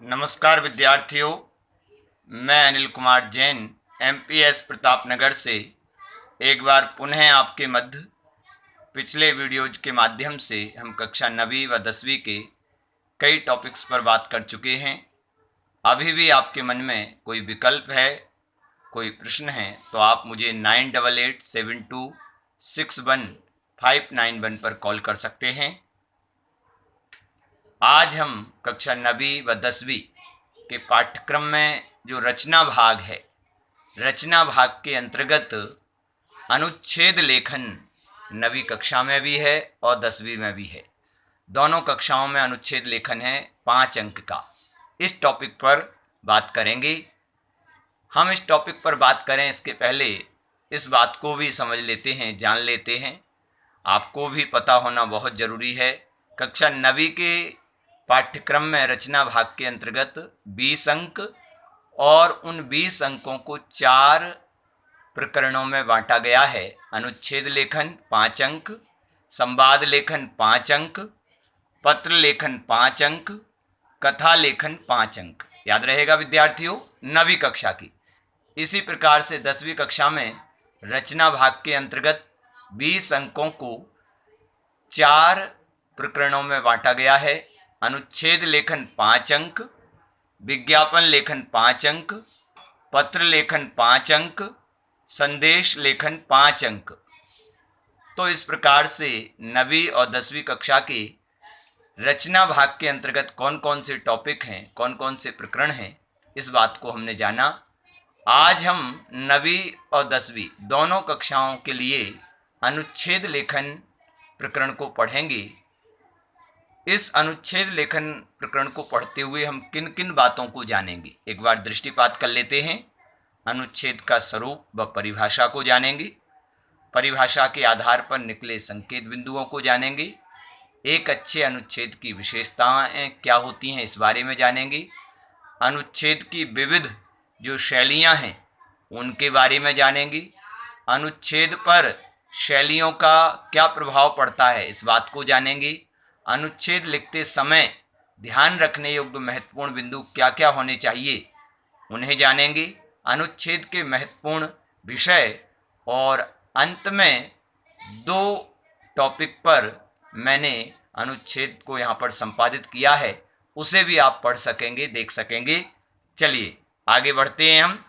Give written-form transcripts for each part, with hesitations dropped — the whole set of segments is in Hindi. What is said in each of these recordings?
नमस्कार विद्यार्थियों, मैं अनिल कुमार जैन एमपीएस प्रतापनगर से एक बार पुनः आपके मध्य पिछले वीडियोज के माध्यम से हम कक्षा 9वीं व 10वीं के कई टॉपिक्स पर बात कर चुके हैं। अभी भी आपके मन में कोई विकल्प है, कोई प्रश्न है तो आप मुझे 9887261591 पर कॉल कर सकते हैं। आज हम कक्षा 9वीं व 10वीं के पाठ्यक्रम में जो रचना भाग है, रचना भाग के अंतर्गत अनुच्छेद लेखन 9वीं कक्षा में भी है और 10वीं में भी है। दोनों कक्षाओं में अनुच्छेद लेखन है 5 अंक का। इस टॉपिक पर बात करेंगे। हम इस टॉपिक पर बात करें इसके पहले इस बात को भी समझ लेते हैं, जान लेते हैं। आपको भी पता होना बहुत ज़रूरी है। कक्षा 9वीं के पाठ्यक्रम में रचना भाग के अंतर्गत 20 अंक और उन 20 अंकों को 4 प्रकरणों में बांटा गया है। अनुच्छेद लेखन 5 अंक, संवाद लेखन 5 अंक, पत्र लेखन 5 अंक, कथा लेखन 5 अंक। याद रहेगा विद्यार्थियों, 9वीं कक्षा की। इसी प्रकार से 10वीं कक्षा में रचना भाग के अंतर्गत 20 अंकों को 4 प्रकरणों में बांटा गया है। अनुच्छेद लेखन 5 अंक, विज्ञापन लेखन 5 अंक, पत्र लेखन 5 अंक, संदेश लेखन 5 अंक। तो इस प्रकार से 9वीं और 10वीं कक्षा के रचना भाग के अंतर्गत कौन कौन से टॉपिक हैं, कौन कौन से प्रकरण हैं, इस बात को हमने जाना। आज हम 9वीं और 10वीं दोनों कक्षाओं के लिए अनुच्छेद लेखन प्रकरण को पढ़ेंगे। इस अनुच्छेद लेखन प्रकरण को पढ़ते हुए हम किन किन बातों को जानेंगे, एक बार दृष्टिपात कर लेते हैं। अनुच्छेद का स्वरूप व परिभाषा को जानेंगे, परिभाषा के आधार पर निकले संकेत बिंदुओं को जानेंगे, एक अच्छे अनुच्छेद की विशेषताएं क्या होती हैं इस बारे में जानेंगे, अनुच्छेद की विविध जो शैलियां हैं उनके बारे में जानेंगे, अनुच्छेद पर शैलियों का क्या प्रभाव पड़ता है इस बात को जानेंगे, अनुच्छेद लिखते समय ध्यान रखने योग्य महत्वपूर्ण बिंदु क्या क्या होने चाहिए उन्हें जानेंगे, अनुच्छेद के महत्वपूर्ण विषय, और अंत में 2 टॉपिक पर मैंने अनुच्छेद को यहाँ पर संपादित किया है, उसे भी आप पढ़ सकेंगे, देख सकेंगे। चलिए आगे बढ़ते हैं हम।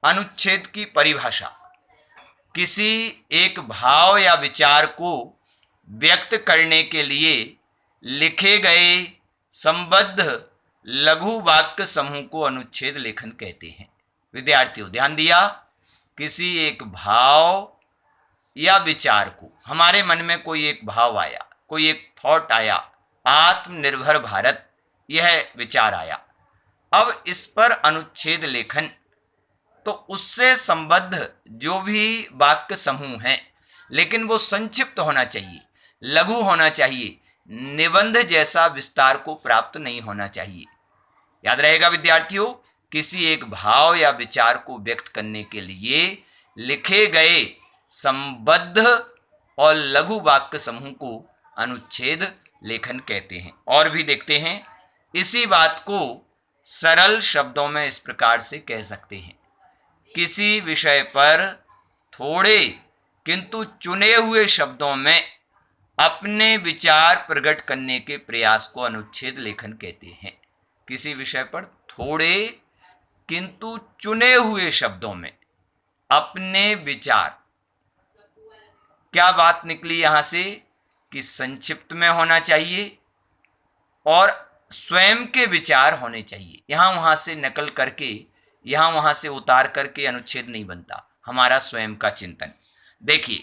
अनुच्छेद की परिभाषा किसी एक भाव या विचार को व्यक्त करने के लिए लिखे गए संबद्ध लघु वाक्य समूह को अनुच्छेद लेखन कहते हैं। विद्यार्थियों ध्यान दिया, किसी एक भाव या विचार को, हमारे मन में कोई एक भाव आया, कोई एक थॉट आया, आत्मनिर्भर भारत यह विचार आया, अब इस पर अनुच्छेद लेखन, तो उससे संबद्ध जो भी वाक्य समूह हैं, लेकिन वो संक्षिप्त होना चाहिए, लघु होना चाहिए, निबंध जैसा विस्तार को प्राप्त नहीं होना चाहिए। याद रहेगा विद्यार्थियों, किसी एक भाव या विचार को व्यक्त करने के लिए लिखे गए संबद्ध और लघु वाक्य समूह को अनुच्छेद लेखन कहते हैं। और भी देखते हैं, इसी बात को सरल शब्दों में इस प्रकार से कह सकते हैं, किसी विषय पर थोड़े किंतु चुने हुए शब्दों में अपने विचार प्रकट करने के प्रयास को अनुच्छेद लेखन कहते हैं। किसी विषय पर थोड़े किंतु चुने हुए शब्दों में अपने विचार, क्या बात निकली यहां से कि संक्षिप्त में होना चाहिए और स्वयं के विचार होने चाहिए। यहां वहां से नकल करके, यहां वहां से उतार करके अनुच्छेद नहीं बनता, हमारा स्वयं का चिंतन। देखिए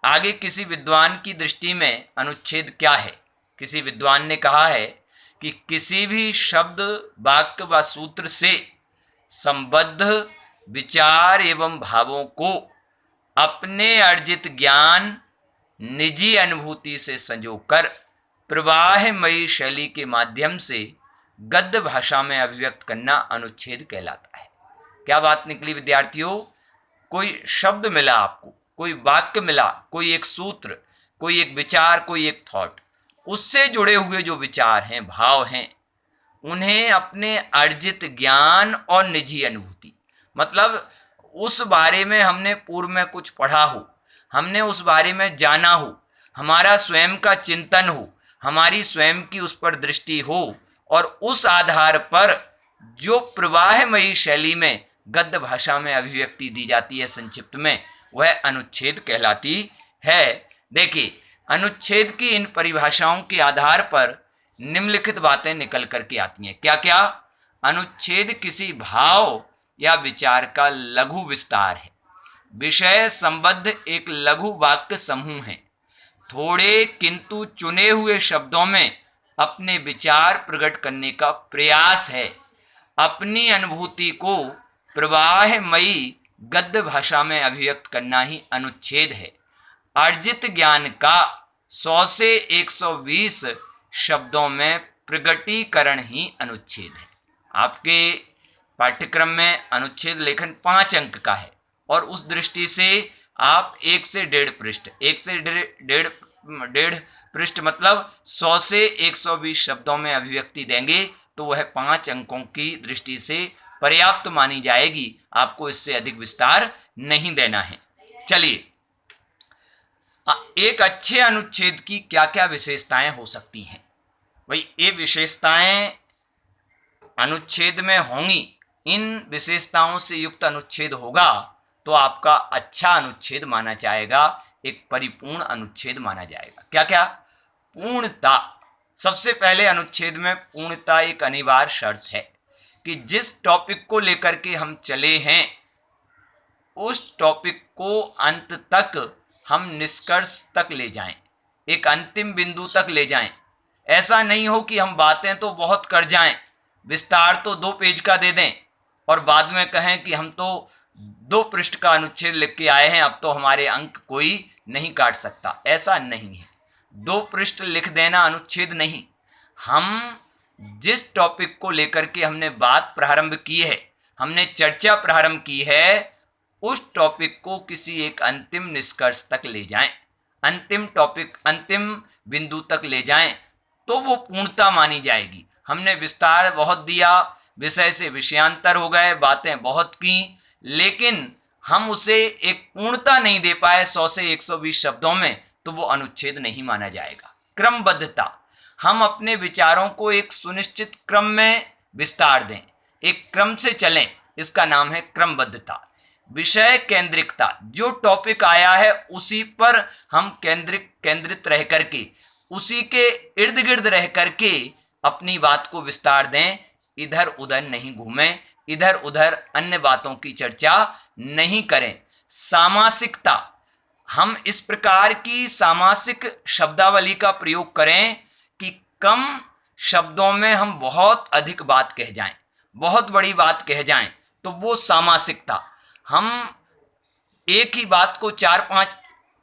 आगे, किसी विद्वान की दृष्टि में अनुच्छेद क्या है। किसी विद्वान ने कहा है कि किसी भी शब्द, वाक्य व सूत्र से संबद्ध विचार एवं भावों को अपने अर्जित ज्ञान, निजी अनुभूति से संजोकर प्रवाहमयी शैली के माध्यम से गद्य भाषा में अभिव्यक्त करना अनुच्छेद कहलाता है। क्या बात निकली विद्यार्थियों, कोई शब्द मिला आपको, कोई वाक्य मिला, कोई एक सूत्र, कोई एक विचार, कोई एक थॉट, उससे जुड़े हुए जो विचार हैं, भाव हैं, उन्हें अपने अर्जित ज्ञान और निजी अनुभूति, मतलब उस बारे में हमने पूर्व में कुछ पढ़ा हो, हमने उस बारे में जाना हो, हमारा स्वयं का चिंतन हो, हमारी स्वयं की उस पर दृष्टि हो, और उस आधार पर जो प्रवाहमयी शैली में गद्य भाषा में अभिव्यक्ति दी जाती है संक्षिप्त में, वह अनुच्छेद कहलाती है। देखिए, अनुच्छेद की इन परिभाषाओं के आधार पर निम्नलिखित बातें निकल करके आती हैं। क्या क्या? अनुच्छेद किसी भाव या विचार का लघु विस्तार है, विषय संबद्ध एक लघु वाक्य समूह है, थोड़े किंतु चुने हुए शब्दों में अपने विचार प्रकट करने का प्रयास है, अपनी अनुभूति को प्रवाहमयी गद्य भाषा में अभिव्यक्त करना ही अनुच्छेद है। अर्जित ज्ञान का 100 से 120 शब्दों में प्रगटीकरण ही अनुच्छेद है। आपके पाठ्यक्रम में अनुच्छेद लेखन 5 अंक का है, और उस दृष्टि से आप 1 से 1.5 पृष्ठ, 1 से 1.5 पृष्ठ मतलब 100 से 120 शब्दों में अभिव्यक्ति देंगे तो वह 5 अंकों की दृष्टि से पर्याप्त मानी जाएगी। आपको इससे अधिक विस्तार नहीं देना है। चलिए, एक अच्छे अनुच्छेद की क्या क्या विशेषताएं हो सकती हैं? भाई, ये विशेषताएं अनुच्छेद में होंगी, इन विशेषताओं से युक्त अनुच्छेद होगा तो आपका अच्छा अनुच्छेद माना जाएगा, एक परिपूर्ण अनुच्छेद माना जाएगा। क्या क्या? पूर्णता। सबसे पहले अनुच्छेद में पूर्णता एक अनिवार्य शर्त है कि जिस टॉपिक को लेकर के हम चले हैं उस टॉपिक को अंत तक हम निष्कर्ष तक ले जाएं, एक अंतिम बिंदु तक ले जाएं। ऐसा नहीं हो कि हम बातें तो बहुत कर जाएं, विस्तार तो 2 पेज का दे दें और बाद में कहें कि हम तो 2 पृष्ठ का अनुच्छेद लिख के आए हैं, अब तो हमारे अंक कोई नहीं काट सकता। ऐसा नहीं है। 2 पृष्ठ लिख देना अनुच्छेद नहीं। हम जिस टॉपिक को लेकर के हमने बात प्रारंभ की है, हमने चर्चा प्रारंभ की है, उस टॉपिक को किसी एक अंतिम निष्कर्ष तक ले जाएं, अंतिम टॉपिक, अंतिम बिंदु तक ले जाएं, तो वो पूर्णता मानी जाएगी। हमने विस्तार बहुत दिया, विषय से विषयांतर हो गए, बातें बहुत की, लेकिन हम उसे एक पूर्णता नहीं दे पाए 100 से 120 शब्दों में, तो वो अनुच्छेद नहीं माना जाएगा। क्रमबद्धता। हम अपने विचारों को एक सुनिश्चित क्रम में विस्तार दें, एक क्रम से चलें, इसका नाम है क्रमबद्धता। विषय केंद्रिकता। जो टॉपिक आया है उसी पर हम केंद्रित रह करके, उसी के इर्द गिर्द रह करके अपनी बात को विस्तार दें, इधर उधर नहीं घूमें, इधर उधर अन्य बातों की चर्चा नहीं करें। सामासिकता। हम इस प्रकार की सामासिक शब्दावली का प्रयोग करें कि कम शब्दों में हम बहुत अधिक बात कह जाएं, बहुत बड़ी बात कह जाएं, तो वो सामासिकता। हम एक ही बात को 4-5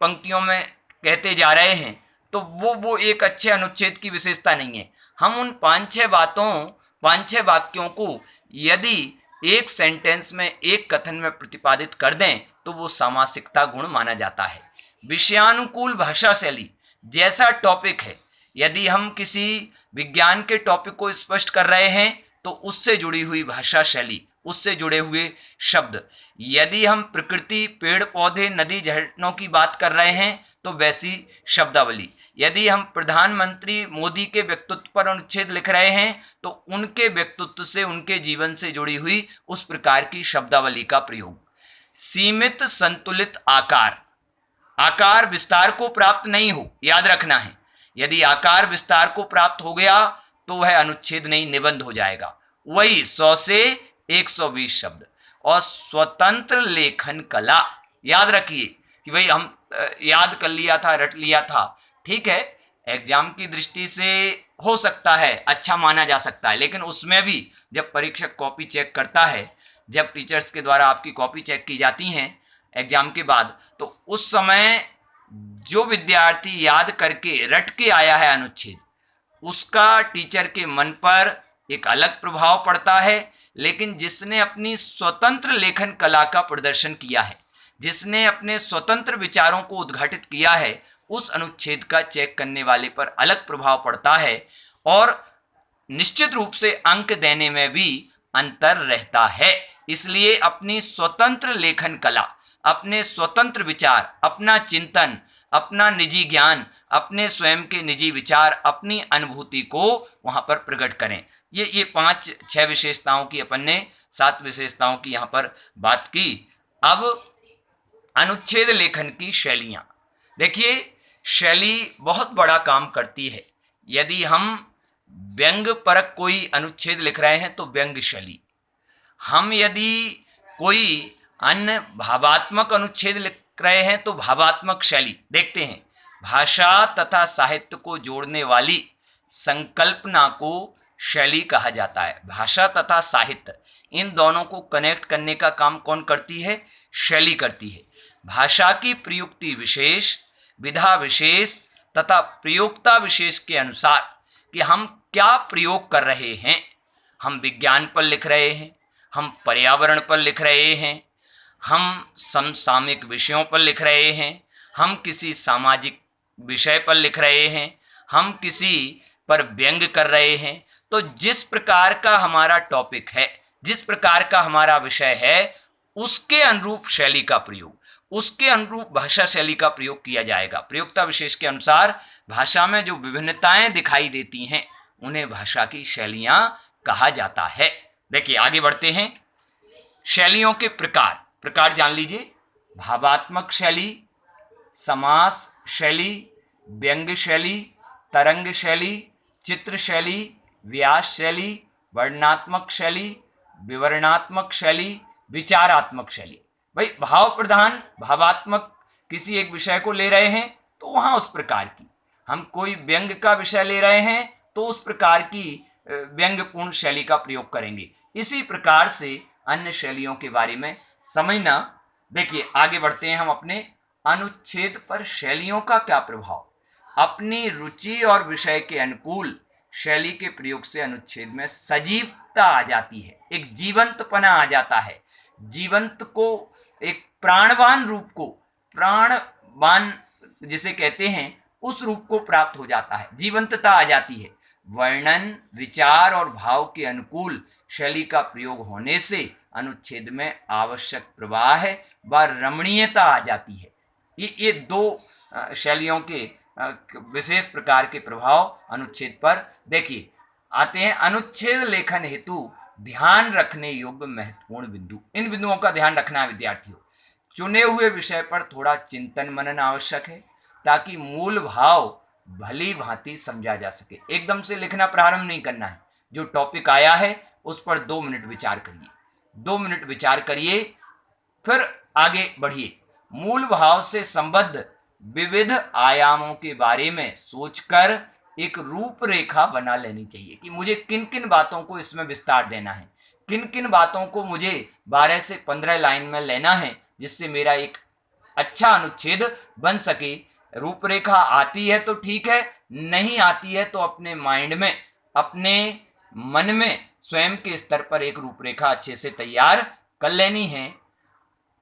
पंक्तियों में कहते जा रहे हैं, तो वो एक अच्छे अनुच्छेद की विशेषता नहीं है। हम उन 5-6 वाक्यों को यदि एक सेंटेंस में, एक कथन में प्रतिपादित कर दें तो वो सामासिकता गुण माना जाता है। विषयानुकूल भाषा शैली। जैसा टॉपिक है, यदि हम किसी विज्ञान के टॉपिक को स्पष्ट कर रहे हैं तो उससे जुड़ी हुई भाषा शैली, उससे जुड़े हुए शब्द। यदि हम प्रकृति, पेड़ पौधे, नदी, झरनों की बात कर रहे हैं तो वैसी शब्दावली। यदि हम प्रधानमंत्री मोदी के व्यक्तित्व पर अनुच्छेद लिख रहे हैं तो उनके व्यक्तित्व से, उनके जीवन से जुड़ी हुई उस प्रकार की शब्दावली का प्रयोग। सीमित संतुलित आकार। आकार विस्तार को प्राप्त नहीं हो, याद रखना है। यदि आकार विस्तार को प्राप्त हो गया तो वह अनुच्छेद नहीं, निबंध हो जाएगा। वही 100 से 120 शब्द। और स्वतंत्र लेखन कला। याद रखिए कि भाई हम याद कर लिया था, रट लिया था, ठीक है, एग्जाम की दृष्टि से हो सकता है, अच्छा माना जा सकता है, लेकिन उसमें भी जब परीक्षक कॉपी चेक करता है, जब टीचर्स के द्वारा आपकी कॉपी चेक की जाती हैं एग्जाम के बाद, तो उस समय जो विद्यार्थी याद करके रट के आया है अनुच्छेद, उसका टीचर के मन पर एक अलग प्रभाव पड़ता है। लेकिन जिसने अपनी स्वतंत्र लेखन कला का प्रदर्शन किया है, जिसने अपने स्वतंत्र विचारों को उद्घाटित किया है, उस अनुच्छेद का चेक करने वाले पर अलग प्रभाव पड़ता है। और निश्चित रूप से अंक देने में भी अंतर रहता है। इसलिए अपनी स्वतंत्र लेखन कला, अपने स्वतंत्र विचार, अपना चिंतन, अपना निजी ज्ञान, अपने स्वयं के निजी विचार, अपनी अनुभूति को वहां पर प्रकट करें। ये 5-6 विशेषताओं की अपन ने 7 विशेषताओं की यहां पर बात की। अब अनुच्छेद लेखन की शैलियां देखिए, शैली बहुत बड़ा काम करती है। यदि हम व्यंग परक कोई अनुच्छेद लिख रहे हैं तो व्यंग शैली, हम यदि कोई अन्य भावात्मक अनुच्छेद लिख रहे हैं तो भावात्मक शैली। देखते हैं, भाषा तथा साहित्य को जोड़ने वाली संकल्पना को शैली कहा जाता है। भाषा तथा साहित्य, इन दोनों को कनेक्ट करने का काम कौन करती है? शैली करती है। भाषा की प्रयुक्ति विशेष, विधा विशेष तथा प्रयोक्ता विशेष के अनुसार कि हम क्या प्रयोग कर रहे हैं। हम विज्ञान पर लिख रहे हैं, हम पर्यावरण पर लिख रहे हैं, हम समसामयिक विषयों पर लिख रहे हैं, हम किसी सामाजिक विषय पर लिख रहे हैं, हम किसी पर व्यंग कर रहे हैं। तो जिस प्रकार का हमारा टॉपिक है, जिस प्रकार का हमारा विषय है, उसके अनुरूप शैली का प्रयोग, उसके अनुरूप भाषा शैली का प्रयोग किया जाएगा। प्रयोक्ता विशेष के अनुसार भाषा में जो विभिन्नताएं दिखाई देती हैं उन्हें भाषा की शैलियां कहा जाता है। देखिए आगे बढ़ते हैं। शैलियों के प्रकार जान लीजिए। भावात्मक शैली, समास शैली, व्यंग शैली, तरंग शैली, चित्र शैली, व्यास शैली, वर्णनात्मक शैली, विवरणात्मक शैली, विचारात्मक शैली। भाई भाव प्रधान भावात्मक किसी एक विषय को ले रहे हैं तो वहां उस प्रकार की, हम कोई व्यंग का विषय ले रहे हैं तो उस प्रकार की व्यंग्यपूर्ण शैली का प्रयोग करेंगे। इसी प्रकार से अन्य शैलियों के बारे में समझना। देखिए आगे बढ़ते हैं हम अपने अनुच्छेद पर। शैलियों का क्या प्रभाव? अपनी रुचि और विषय के अनुकूल शैली के प्रयोग से अनुच्छेद में सजीवता आ जाती है, एक जीवंतपना आ जाता है। जीवंत को, एक प्राणवान रूप को, प्राणवान जिसे कहते हैं उस रूप को प्राप्त हो जाता है, जीवंतता आ जाती है। वर्णन, विचार और भाव के अनुकूल शैली का प्रयोग होने से अनुच्छेद में आवश्यक प्रवाह व रमणीयता आ जाती है। ये 2 शैलियों के विशेष प्रकार के प्रभाव अनुच्छेद पर देखिए आते हैं। अनुच्छेद लेखन हेतु ध्यान रखने योग्य महत्वपूर्ण बिंदु। इन बिंदुओं का ध्यान रखना है विद्यार्थियों। चुने हुए विषय पर थोड़ा चिंतन मनन आवश्यक है ताकि मूल भाव भली भांति समझा जा सके। एकदम से लिखना प्रारंभ नहीं करना है। जो टॉपिक आया है उस पर 2 मिनट विचार करिए, 2 मिनट विचार करिए, फिर आगे बढ़िए। मूल भाव से संबद्ध विविध आयामों के बारे में सोचकर एक रूपरेखा बना लेनी चाहिए कि मुझे किन किन बातों को इसमें विस्तार देना है, किन किन बातों को मुझे 12 से 15 लाइन में लेना है जिससे मेरा एक अच्छा अनुच्छेद बन सके। रूपरेखा आती है तो ठीक है, नहीं आती है तो अपने माइंड में, अपने मन में स्वयं के स्तर पर एक रूपरेखा अच्छे से तैयार कर लेनी है।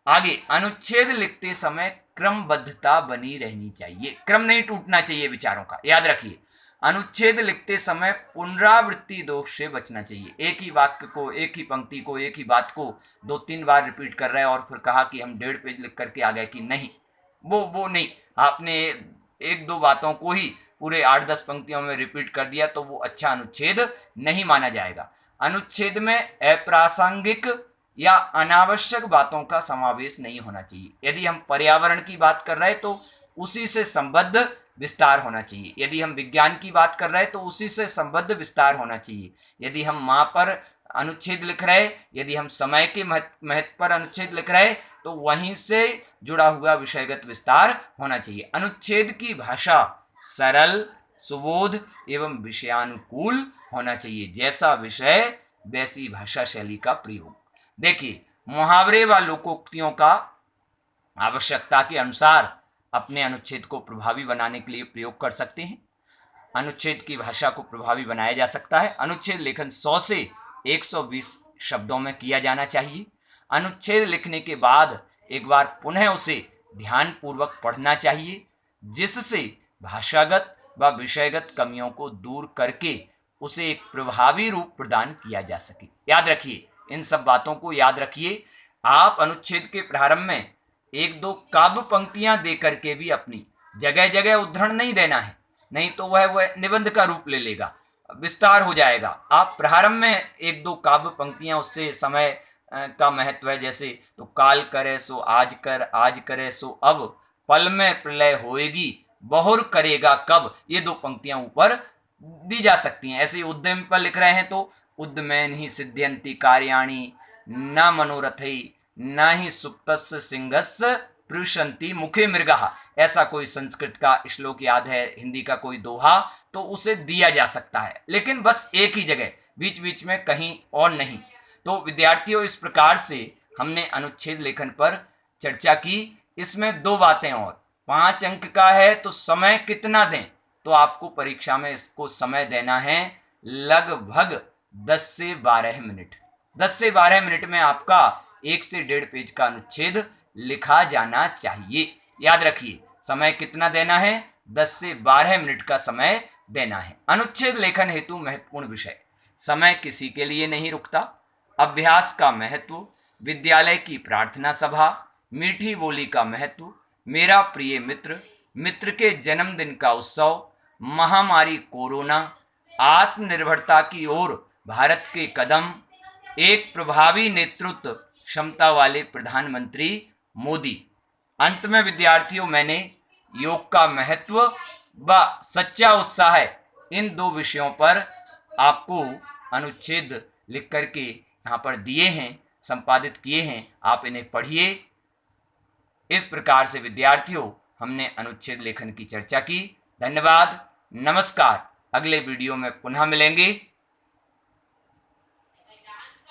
आगे, अनुच्छेद लिखते समय क्रमबद्धता बनी रहनी चाहिए, क्रम नहीं टूटना चाहिए विचारों का। याद रखिए, अनुच्छेद लिखते समय पुनरावृत्ति दोष से बचना चाहिए। एक ही वाक्य को, एक ही पंक्ति को, एक ही बात को 2-3 बार रिपीट कर रहे हैं और फिर कहा कि हम 1.5 पेज लिख करके आ गए कि नहीं, वो नहीं। आपने 1-2 बातों को ही पूरे 8-10 पंक्तियों में रिपीट कर दिया तो वो अच्छा अनुच्छेद नहीं माना जाएगा। अनुच्छेद में अप्रासंगिक या अनावश्यक बातों का समावेश नहीं होना चाहिए। यदि हम पर्यावरण की बात कर रहे हैं तो उसी से संबद्ध विस्तार होना चाहिए। यदि हम विज्ञान की बात कर रहे हैं तो उसी से संबद्ध विस्तार होना चाहिए। यदि हम माँ पर अनुच्छेद लिख रहे हैं, यदि हम समय के महत्व पर अनुच्छेद लिख रहे हैं तो वहीं से जुड़ा हुआ विषयगत विस्तार होना चाहिए। अनुच्छेद की भाषा सरल, सुबोध एवं विषयानुकूल होना चाहिए। जैसा विषय वैसी भाषा शैली का प्रयोग। देखिए, मुहावरे व लोकोक्तियों का आवश्यकता के अनुसार अपने अनुच्छेद को प्रभावी बनाने के लिए प्रयोग कर सकते हैं। अनुच्छेद की भाषा को प्रभावी बनाया जा सकता है। अनुच्छेद लेखन 100 से 120 शब्दों में किया जाना चाहिए। अनुच्छेद लिखने के बाद एक बार पुनः उसे ध्यानपूर्वक पढ़ना चाहिए, जिससे भाषागत व विषयगत कमियों को दूर करके उसे एक प्रभावी रूप प्रदान किया जा सके। याद रखिए, इन सब बातों को याद रखिए। आप अनुच्छेद के प्रारंभ में एक दो काव्य पंक्तियां देकर के भी अपनी जगह जगह उद्धरण नहीं देना है, नहीं तो वह निबंध का रूप ले लेगा, विस्तार हो जाएगा। आप प्रारंभ में एक दो काव्य पंक्तियां, उससे समय का महत्व है, जैसे तो काल करे सो आज कर, आज करे सो अब, पल में प्रलय होएगी, बहुर करेगा कब, ये दो पंक्तियां ऊपर दी जा सकती हैं। ऐसे उद्यम पर लिख रहे हैं तो उद्यमेन ही सिद्ध्यंति कार्याणि न मनोरथई न ही सुप्तस्य सिंहस्य पृशंति मुखे मृगः। ऐसा कोई संस्कृत का श्लोक याद है, हिंदी का कोई दोहा, तो उसे दिया जा सकता है, लेकिन बस एक ही जगह, बीच बीच में कहीं और नहीं। तो विद्यार्थियों, इस प्रकार से हमने अनुच्छेद लेखन पर चर्चा की। इसमें दो बातें और, 5 अंक का है तो समय कितना दें, तो आपको परीक्षा में इसको समय देना है लगभग 10 से 12 मिनट। 10 से 12 मिनट में आपका 1 से 1.5 पेज का अनुच्छेद लिखा जाना चाहिए। याद रखिए, समय कितना देना है, 10 से 12 मिनट का समय देना है। अनुच्छेद लेखन हेतु महत्वपूर्ण विषय, समय किसी के लिए नहीं रुकता, अभ्यास का महत्व, विद्यालय की प्रार्थना सभा, मीठी बोली का महत्व, मेरा प्रिय मित्र, मित्र के जन्मदिन का उत्सव, महामारी कोरोना, आत्मनिर्भरता की ओर भारत के कदम, एक प्रभावी नेतृत्व क्षमता वाले प्रधानमंत्री मोदी। अंत में विद्यार्थियों, मैंने योग का महत्व व सच्चा उत्साह, इन दो विषयों पर आपको अनुच्छेद लिख करके यहाँ पर दिए हैं, संपादित किए हैं। आप इन्हें पढ़िए। इस प्रकार से विद्यार्थियों, हमने अनुच्छेद लेखन की चर्चा की। धन्यवाद, नमस्कार। अगले वीडियो में पुनः मिलेंगे।